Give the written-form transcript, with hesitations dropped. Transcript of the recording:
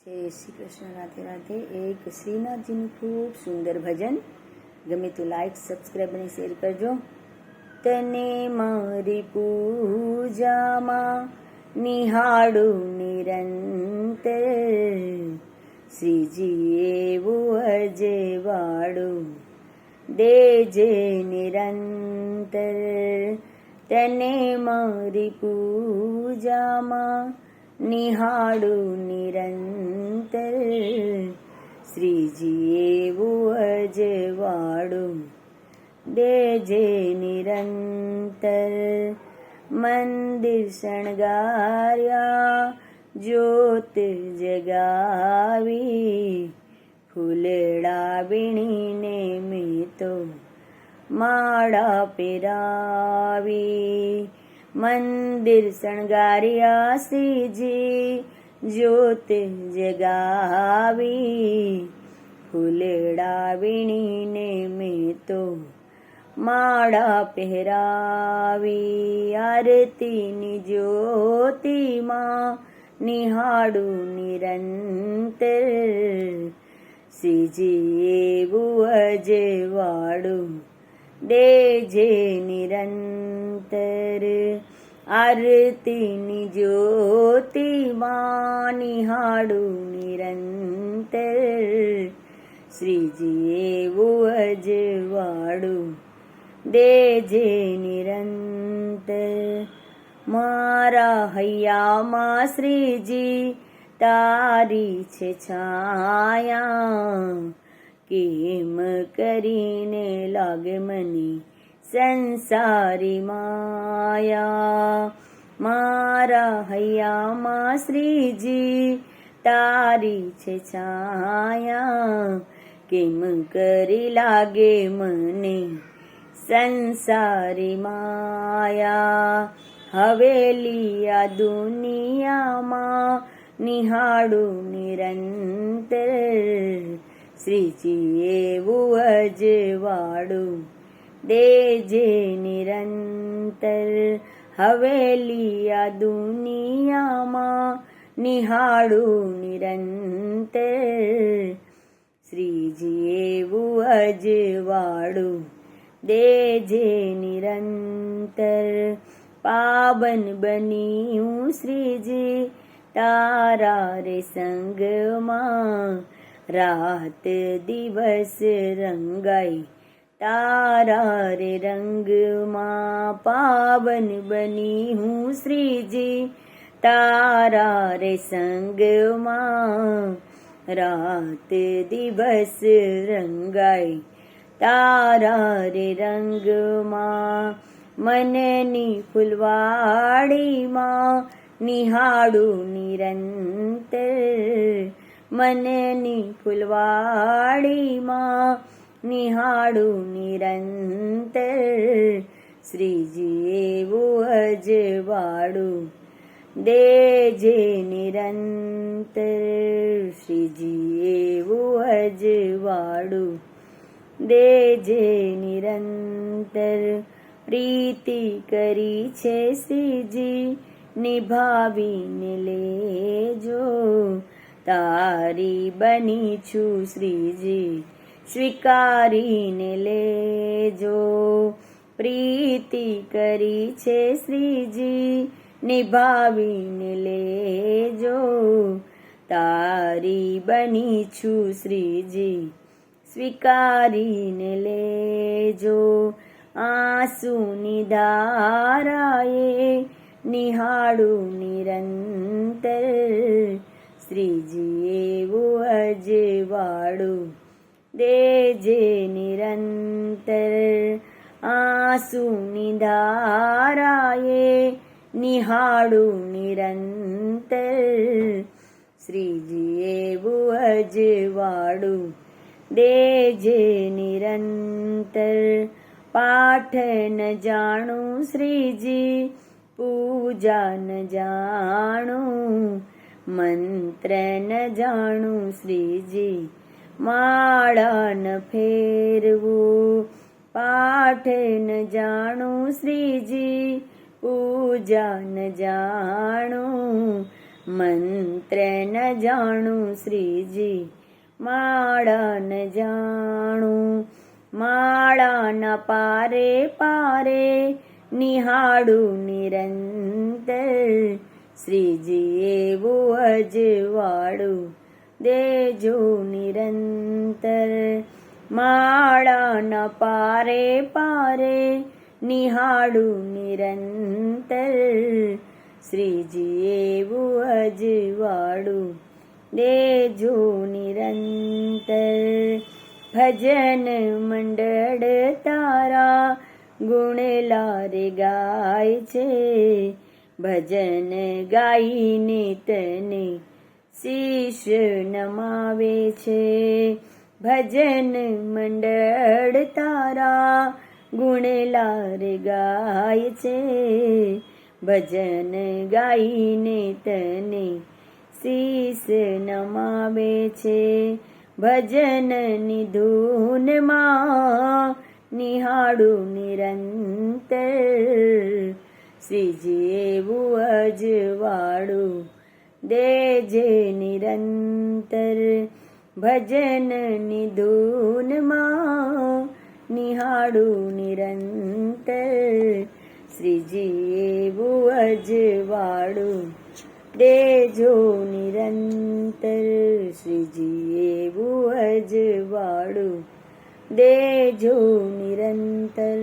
જય શ્રી કૃષ્ણ. રાધે રાધે. એક શ્રીનાથજીનું ખૂબ સુંદર ભજન. ગમે તો લાઈક, સબસ્ક્રાઈબ અને શેર કરજો. તને મારી પૂજામાં નિહાળું નિરંતર, શ્રીજી એવું અજવાળું દેજે નિરંતર. તને મારી પૂજામાં નિહાળું નિરંતર, શ્રીજી એવું અજવાળું દેજે નિરંતર. મંદિર શણગાર્યા જ્યોત જગાવી, ફૂલડા વીણીને મેં તો માળા પહેરાવી. મંદિર શણગાર્યા શ્રીજી જ્યોત જગાવી, ફૂલડા વીણીને મેં તો માળા પહેરાવી. આરતીની જ્યોતિમાં નિહાળું નિરંતર, શ્રીજી એવું અજવાળું દેજે નિરંતર. આરતીની જ્યોતિમાં નિહાળું નિરંતર, શ્રીજી એવું અજવાળું દેજે નિરંતર. મારા હૈયામાં શ્રીજી તારી છે છાયા, કેમ કરીને લાગે મને સંસારી માયા. મારા હૈયામાં શ્રીજી તારી છે છાયા, કેમ કરી લાગે મને સંસારી માયા. હવેલી આ દુનિયામાં નિહાળું નિરંતર, શ્રીજી એવું અજવાળું દેજે નિરંતર. હવેલી આ દુનિયામાં નિહાળું નિરંતર, શ્રીજી એવું અજવાળું દેજે નિરંતર. પાવન બન્યું શ્રીજી તારા રે સંગમાં, રાત દિવસ રંગાઈ તારા રે રંગમાં. પાવન બની હું શ્રીજી તારા રે સંગમાં, રાત દિવસ રંગાઈ તારા રે રંગમાં. મનની ફૂલવાડીમાં નિહાળું નિરંતર, મનની ફૂલવાડીમાં નિહાળું નિરંતર, શ્રીજી એવું અજવાળું દેજે નિરંતર, શ્રીજી એવું અજવાળું દેજે નિરંતર. પ્રીતિ કરી છે શ્રીજી નિભાવીને લેજો, તારી બની છું શ્રીજી સ્વીકારીને લેજો. પ્રીતિ કરી છે શ્રીજી નિભાવીને લેજો, તારી બની છું શ્રીજી સ્વીકારીને લેજો. આંસુની ધારાએ નિહાળું નિરંતર, શ્રીજી એવું અજવાળું દેજે નિરંતર. આંસુની ધારાએ નિહાળું નિરંતર, શ્રીજી એવું અજવાળું દેજે નિરંતર. પાઠ ન જાણું શ્રીજી પૂજા ન જાણું, મંત્ર ન જાણું શ્રીજી માળા ન ફેરવું. પાઠ ન જાણું શ્રીજી પૂજા ન જાણું, મંત્ર ન જાણું શ્રીજી માળા ન જાણું, માળાના પારે પારે નિહાળું નિરંતર, શ્રીજી એવું અજવાળું દેજો નિરંતર. માળાના પારે પારે નિહાળું નિરંતર, શ્રીજી એવું અજવાળું દેજો નિરંતર. ભજન મંડળ તારા ગુણેલા રે ગાય છે, ભજન ગાઈને તને શીશ નમાવે છે. ભજન મંડળ તારા ગુણેલા રે ગાય છે, ભજન ગાઈને તને શીશ નમાવે છે. ભજનની ધૂનમાં નિહાળું નિરંતર, શ્રીજી એવું અજવાળું દેજે નિરંતર. ભજનની ધૂનમાં નિહાળું નિરંતર, શ્રીજી એવું અજવાળું દેજો નિરંતર, શ્રીજી એવું અજવાળું દેજો નિરંતર.